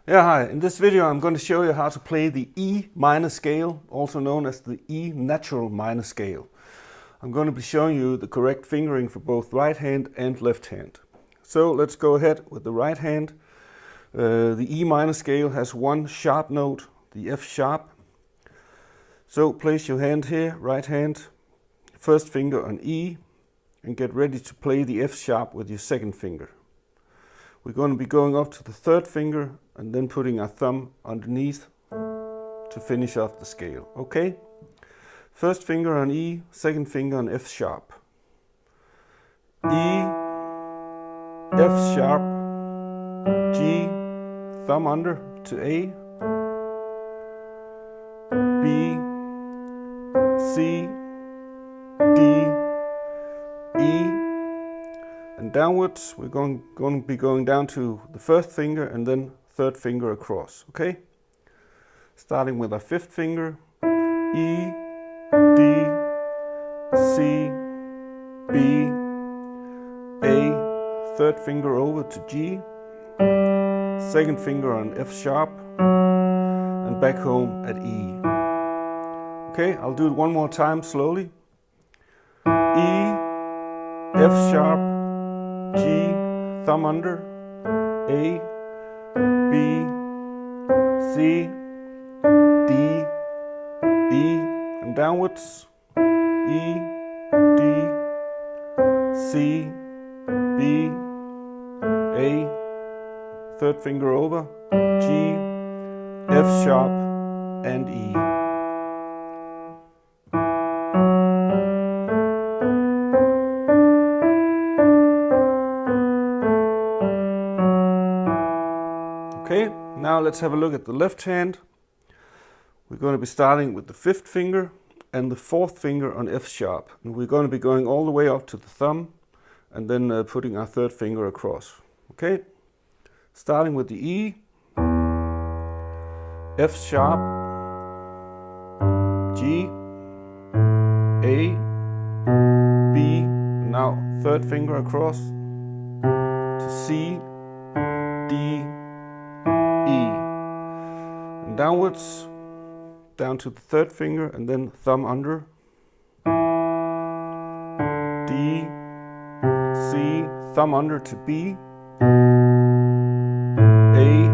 Yeah, hi. In this video I'm going to show you how to play the E minor scale, also known as the E natural minor scale. I'm going to be showing you the correct fingering for both right hand and left hand. So let's go ahead with the right hand. The E minor scale has one sharp note, the F sharp. So place your hand here, right hand, first finger on E, and get ready to play the F sharp with your second finger. We're going to be going up to the third finger and then putting our thumb underneath to finish off the scale. Okay? First finger on E, second finger on F sharp. E, F sharp, G, thumb under to A, B, C, D, E, and downwards we're going to be going down to the first finger and then third finger across. Okay? Starting with our fifth finger, E, D, C, B, A, third finger over to G, second finger on F sharp, and back home at E. Okay, I'll do it one more time slowly. E, F sharp, G, thumb under, A, B, C, D, E, and downwards, E, D, C, B, A, third finger over, G, F sharp, and E. Okay, now let's have a look at the left hand. We're going to be starting with the fifth finger and the fourth finger on F sharp. And we're going to be going all the way up to the thumb and then putting our third finger across. Okay, starting with the E, F sharp, G, A, B, now third finger across to C, D, E, and downwards, down to the third finger and then thumb under, D, C, thumb under to B, A,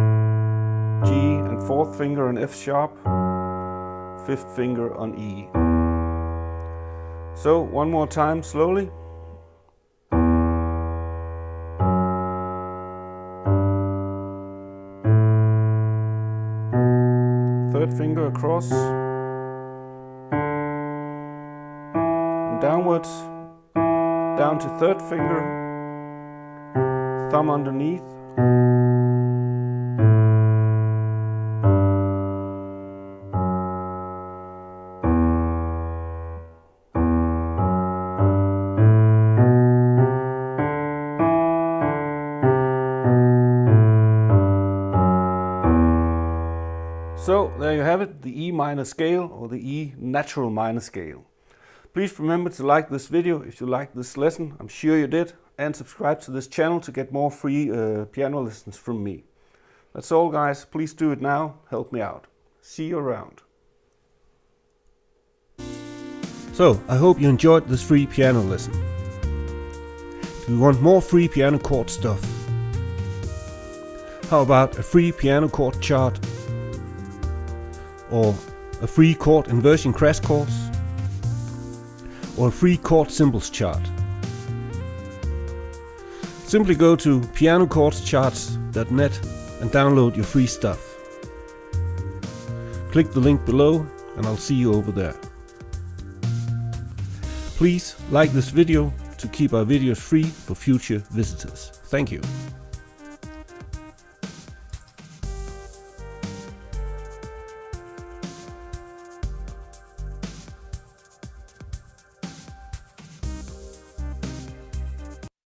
G, and fourth finger on F sharp, fifth finger on E. So one more time slowly. Third finger across, and downwards, down to third finger, thumb underneath, So there you have it, the E minor scale or the E natural minor scale. Please remember to like this video if you liked this lesson. I'm sure you did. And subscribe to this channel to get more free piano lessons from me. That's all, guys. Please do it now. Help me out. See you around. So I hope you enjoyed this free piano lesson. If you want more free piano chord stuff, how about a free piano chord chart? Or a free chord inversion crash course, or a free chord symbols chart. Simply go to pianochordcharts.net and download your free stuff. Click the link below and I'll see you over there. Please like this video to keep our videos free for future visitors. Thank you.